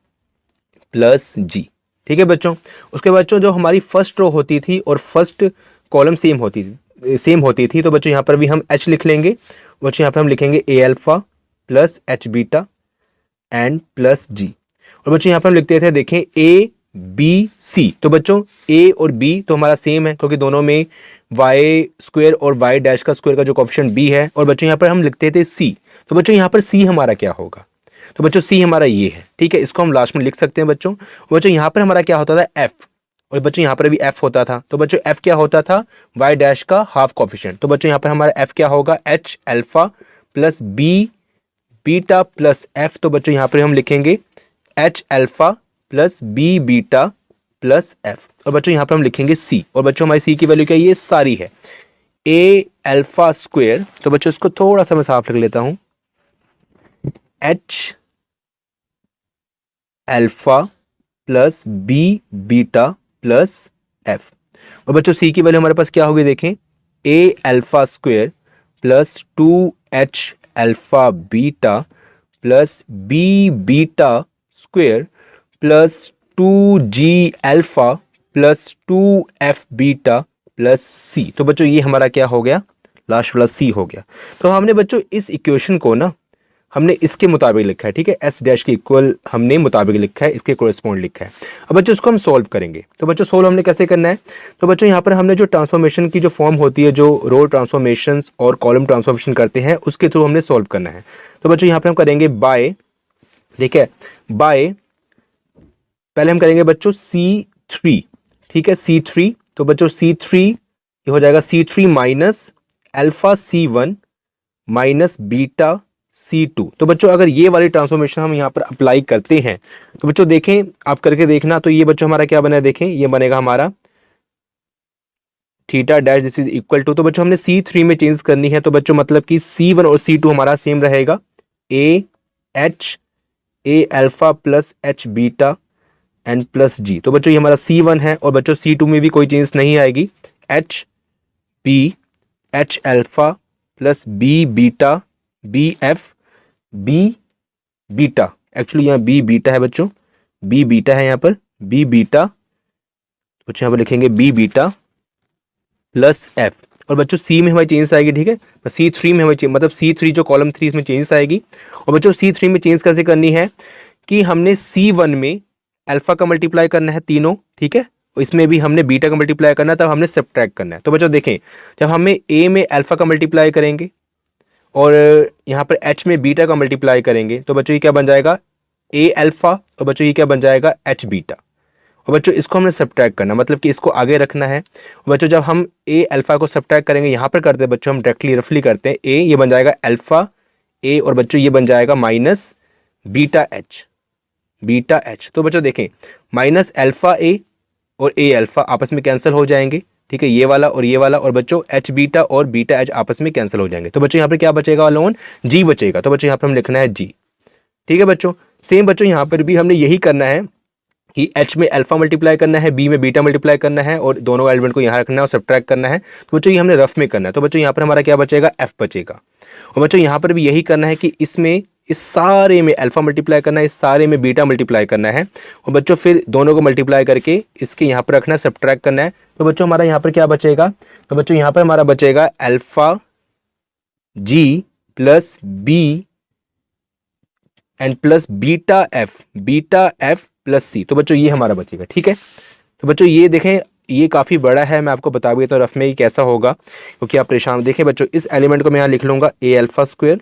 plus g। ठीक है बच्चों, उसके बाद बच्चों जो हमारी फर्स्ट रो होती थी और फर्स्ट कॉलम सेम होती थी, तो बच्चों यहाँ पर भी हम h लिख लेंगे। बच्चों यहाँ पर हम लिखेंगे a alpha plus h beta and plus g। और बच्चों यहाँ पर हम लिखते थे, देखें a b c, तो बच्चों a और b तो हमारा सेम है, क्योंकि दोनों में y स्क्वायर और y डैश का स्क्वायर का जो कोफिशिएंट b है। और बच्चों यहाँ पर हम लिखते थे c, तो बच्चों यहाँ पर c हमारा क्या होगा, तो बच्चों c हमारा ये है। ठीक है, इसको हम लास्ट में लिख सकते हैं बच्चों। बच्चों यहाँ पर हमारा क्या होता था f, और बच्चों यहाँ पर भी f होता था। तो बच्चों f क्या होता था, y डैश का हाफ कोफिशिएंट। तो बच्चों यहाँ पर हमारा f क्या होगा, h alpha plus b beta plus f। तो बच्चों यहाँ पर हम लिखेंगे h alpha plus b beta plus f। और बच्चों यहाँ पर हम लिखेंगे c, और बच्चों हमारी c की वैल्यू क्या है, ये सारी है a अल्फा स्क्वायर। तो बच्चों इसको थोड़ा सा मैं साफ लिख लेता हूं, h alpha plus b beta plus f। और बच्चों c की वैल्यू हमारे पास क्या होगी, देखें a alpha square plus 2h alpha beta plus b beta square plus 2g alpha plus 2f beta plus c। तो बच्चों ये हमारा क्या हो गया, लास्ट वाला c हो गया। तो हमने बच्चों इस इक्वेशन को ना हमने इसके मुताबिक लिखा है। ठीक है, s डैश के इक्वल हमने मुताबिक लिखा है, इसके कोरेस्पोंड लिखा है। अब बच्चों इसको हम सॉल्व करेंगे। तो बच्चों सोल्व हमने कैसे करना है, तो बच्चों यहाँ पर हमने जो ट्रांसफॉर्मेशन की जो फॉर्म होती है, जो रो ट्रांसफॉर्मेशन और कॉलम ट्रांसफॉर्मेशन करते हैं, उसके थ्रू हमने सॉल्व करना है। तो बच्चों यहाँ पर हम करेंगे बाय, ठीक है, बाय पहले हम करेंगे बच्चों C3। ठीक है, C3, तो बच्चों C3 ये हो जाएगा C3 minus alpha C1 minus beta C2। तो बच्चों अगर ये वाली ट्रांसफॉर्मेशन हम यहाँ पर अप्लाई करते हैं, तो बच्चों देखें आप करके देखना, तो ये बच्चों हमारा क्या बना है, देखें ये बनेगा हमारा theta dash this is equal to, तो बच्चों हमने C3 में चेंज करनी है। तो बच्चों मतलब कि C1 और C2 हमारा सेम रहेगा, a alpha plus h beta and plus g। तो बच्चों ये हमारा C1 है, और बच्चों C2 में भी कोई चेंज नहीं आएगी, h b H alpha plus B beta B F B beta, actually यहाँ बी बीटा है बच्चों, बी बीटा है यहाँ पर, बी बीटा, बच्चों यहाँ पर लिखेंगे बी बीटा प्लस एफ। और बच्चों सी में हमारी चेंज आएगी, ठीक है, C3 में हमारी मतलब C3 जो कॉलम 3 इसमें चेंज आएगी। और बच्चों C3 में चेंज कैसे करनी है कि हमने C1 में अल्फा का मल्टीप्लाई करना है तीनों, ठीक है, इसमें भी हमने बीटा का मल्टीप्लाई करना है, तब हमने सब्ट्रैक्ट करना है। तो बच्चों देखें, जब हमें ए में अल्फा का मल्टीप्लाई करेंगे और यहाँ पर एच में बीटा का मल्टीप्लाई करेंगे तो बच्चों ये क्या बन जाएगा, ए अल्फा, और बच्चों ये क्या बन जाएगा, एच बीटा। और बच्चों इसको हमने सब्ट्रैक्ट करना, मतलब कि इसको आगे रखना है। और बच्चों जब हम ए अल्फा को सब्ट्रैक्ट करेंगे, यहाँ पर करते हैं बच्चों हम डायरेक्टली रफली करते हैं, ए ये बन जाएगा अल्फा ए, और बच्चों ये बन जाएगा minus beta H, beta H. तो बच्चों देखें, माइनस अल्फा ए और ए अल्फा आपस में कैंसिल हो जाएंगे, ठीक है, ये वाला और ये वाला, और बच्चों एच बीटा और बीटा एच आपस में कैंसिल हो जाएंगे। तो बच्चों यहाँ पर क्या बचेगा, लोन जी बचेगा। तो बच्चों यहाँ पर हम लिखना है जी, ठीक है बच्चों। सेम बच्चों यहाँ पर भी हमने यही करना है कि एच में अल्फा मल्टीप्लाई करना है, बी में बीटा मल्टीप्लाई करना है, और दोनों एलिमेंट को यहाँ रखना है और सब्ट्रैक्ट करना है। तो बच्चों ये हमने रफ में करना है। तो बच्चों यहाँ पर हमारा क्या बचेगा, एफ बचेगा। और बच्चों यहाँ पर भी यही करना है कि इसमें इस सारे में अल्फा मल्टीप्लाई करना है, इस सारे में बीटा मल्टीप्लाई करना है, और बच्चों फिर दोनों को मल्टीप्लाई करके इसके यहाँ पर रखना है, सब्ट्रैक्ट करना है। तो बच्चों हमारा यहाँ पर क्या बचेगा, तो बच्चों यहाँ पर हमारा बचेगा alpha g plus b and plus beta f plus c. तो बच्चों ये हमारा बचेगा, ठीक है। तो बच्चों ये देखें, ये काफ़ी बड़ा है, मैं आपको बता भी देता हूँ रफ में ये कैसा होगा, क्योंकि आप परेशान देखें बच्चों, इस एलिमेंट को मैं यहाँ लिख लूँगा a alpha square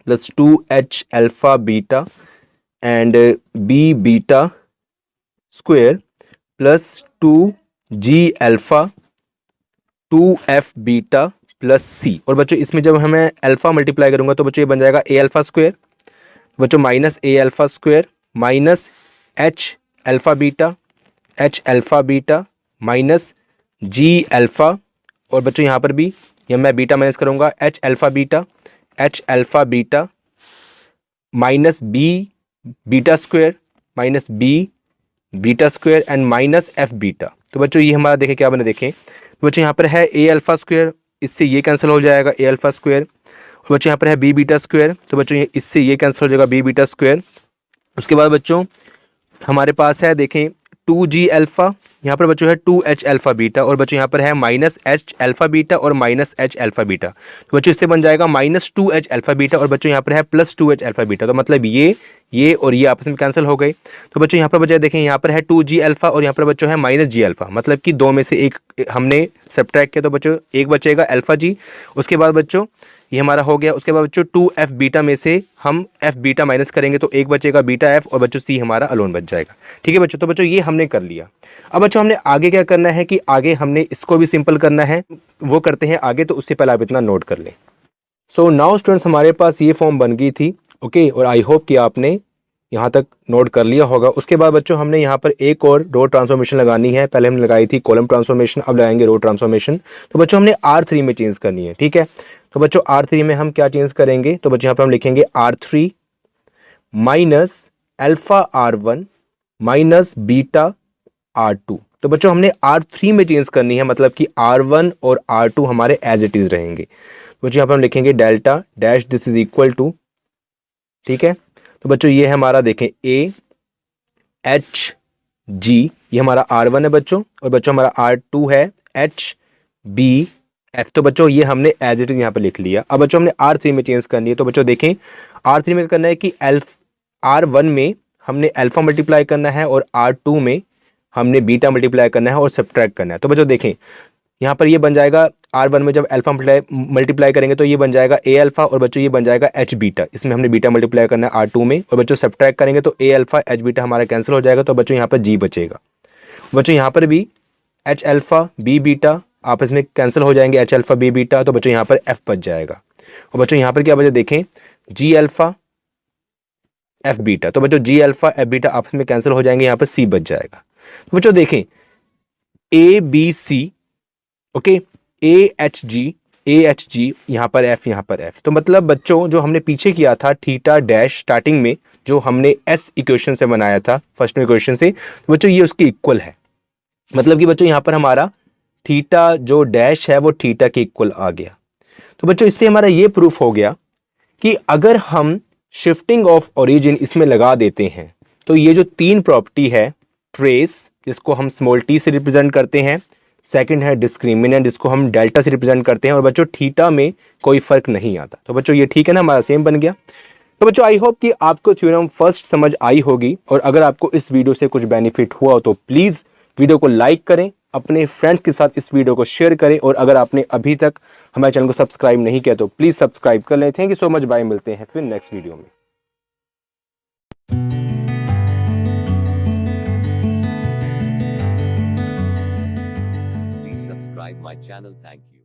plus 2h alpha beta and b beta square plus 2g alpha 2f beta plus c. और बच्चों इसमें जब हमें अल्फा मल्टीप्लाई करूँगा तो बच्चों ये बन जाएगा ए अल्फा स्क्वायर, बच्चों minus a alpha square minus h alpha beta minus g alpha, और बच्चों यहाँ पर भी ये मैं बीटा माइनस करूँगा, h alpha beta minus b beta square minus b beta square and minus f beta. तो बच्चों ये हमारा देखें क्या बने, देखें तो बच्चों यहाँ पर है ए अल्फा स्क्वायर, इससे ये कैंसिल हो जाएगा ए अल्फा स्क्वायर, और बच्चों यहाँ पर है बी बीटा स्क्वायर, तो बच्चों इससे ये कैंसिल हो जाएगा बी बीटा स्क्वायर। उसके बाद बच्चों हमारे पास है देखें 2g अल्फा, यहाँ पर बच्चों है 2h अल्फा बीटा, और बच्चों यहाँ पर है माइनस एच अल्फा बीटा और माइनस एच अल्फा बीटा। तो बच्चों इससे बन जाएगा माइनस 2h अल्फा बीटा, और बच्चों यहाँ पर है प्लस 2h अल्फा बीटा। तो मतलब ये और ये आपस में कैंसिल हो गए। तो बच्चों यहाँ पर बचा देखें, यहाँ पर है 2g अल्फा और यहाँ पर बच्चों है माइनस जी अल्फा, मतलब कि दो में से एक हमने सब्ट्रैक्ट किया, तो बच्चों एक बचेगा अल्फा जी। उसके बाद बच्चों ये हमारा हो गया। उसके बाद बच्चों 2f बीटा में से हम f बीटा माइनस करेंगे तो एक बचेगा बीटा f, और बच्चों c हमारा अलोन बच जाएगा, ठीक है बच्चों। तो बच्चों ये हमने कर लिया। अब बच्चों हमने आगे क्या करना है कि आगे हमने इसको भी सिंपल करना है, वो करते हैं आगे। तो उससे पहले आप इतना नोट कर लें। सो नाउ स्टूडेंट्स हमारे पास ये फॉर्म बन गई थी, ओके, और आई होप कि आपने यहाँ तक नोट कर लिया होगा। उसके बाद बच्चों हमने यहाँ पर एक और रो ट्रांसफॉर्मेशन लगानी है। पहले हमने लगाई थी कॉलम ट्रांसफॉर्मेशन, अब लगाएंगे रो ट्रांसफॉर्मेशन। तो बच्चों हमने R3 में चेंज करनी है, ठीक है। तो बच्चों R3 में हम क्या चेंज करेंगे, तो बच्चों यहाँ पर हम लिखेंगे R3 minus alpha R1 minus beta R2। तो बच्चों हमने R3 में चेंज करनी है, मतलब कि R1 और R2 हमारे एज इट इज रहेंगे। बच्चों यहाँ पर हम लिखेंगे delta dash this is equal to, ठीक है। तो बच्चों ये है हमारा देखें ए एच जी, ये हमारा R1 है बच्चों, और बच्चों हमारा R2 है एच बी एफ। तो बच्चों ये हमने एज इट इज यहाँ पर लिख लिया। अब बच्चों हमने R3 में चेंज करनी है। तो बच्चों देखें R3 में करना है कि R1 में हमने अल्फा मल्टीप्लाई करना है और R2 में हमने बीटा मल्टीप्लाई करना है और सब्ट्रैक्ट करना है। तो बच्चों देखें यहाँ पर ये बन जाएगा R1 में जब अल्फा मल्टीप्लाई करेंगे तो ये बन जाएगा ए अल्फा, और बच्चों ये बन जाएगा एच बीटा, इसमें हमने बीटा मल्टीप्लाई करना है R2 में, और बच्चों सब्ट्रैक्ट करेंगे तो ए अल्फा एच बीटा हमारा कैंसिल हो जाएगा। तो बच्चों यहाँ पर जी बचेगा। बच्चों यहाँ पर भी एच अल्फा बी बीटा आपस में कैंसिल हो जाएंगे, एच अल्फा बी बीटा, तो बच्चों यहाँ पर एफ बच जाएगा। और बच्चों यहाँ पर क्या बचा देखें जी अल्फा एफ बीटा, तो बच्चों जी अल्फा एफ बीटा आपस में कैंसिल हो जाएंगे, यहाँ पर सी बच जाएगा। तो बच्चों देखें A B C, okay, A H G यहाँ पर एफ, यहाँ पर एफ। तो मतलब बच्चों जो हमने पीछे किया था थीटा डैश स्टार्टिंग में, जो हमने एस इक्वेशन से बनाया था फर्स्ट इक्वेशन से, तो बच्चों ये उसके इक्वल है। मतलब कि बच्चों यहाँ पर हमारा थीटा जो डैश है वो थीटा के इक्वल आ गया। तो बच्चों इससे हमारा ये प्रूफ हो गया कि अगर हम शिफ्टिंग ऑफ ओरिजिन इसमें लगा देते हैं तो ये जो तीन प्रॉपर्टी है, ट्रेस जिसको हम स्मॉल टी से रिप्रेजेंट करते हैं, सेकंड है डिस्क्रिमिनेंट जिसको हम डेल्टा से रिप्रेजेंट करते हैं, और बच्चों थीटा में कोई फर्क नहीं आता। तो बच्चों ये ठीक है ना, हमारा सेम बन गया। तो बच्चों आई होप कि आपको थ्योरम फर्स्ट समझ आई होगी, और अगर आपको इस वीडियो से कुछ बेनिफिट हुआ हो तो प्लीज़ वीडियो को लाइक करें, अपने फ्रेंड्स के साथ इस वीडियो को शेयर करें, और अगर आपने अभी तक हमारे चैनल को सब्सक्राइब नहीं किया तो प्लीज़ सब्सक्राइब कर लें। Thank you so much, bye, मिलते हैं फिर नेक्स्ट वीडियो में। Please subscribe my channel. Thank you.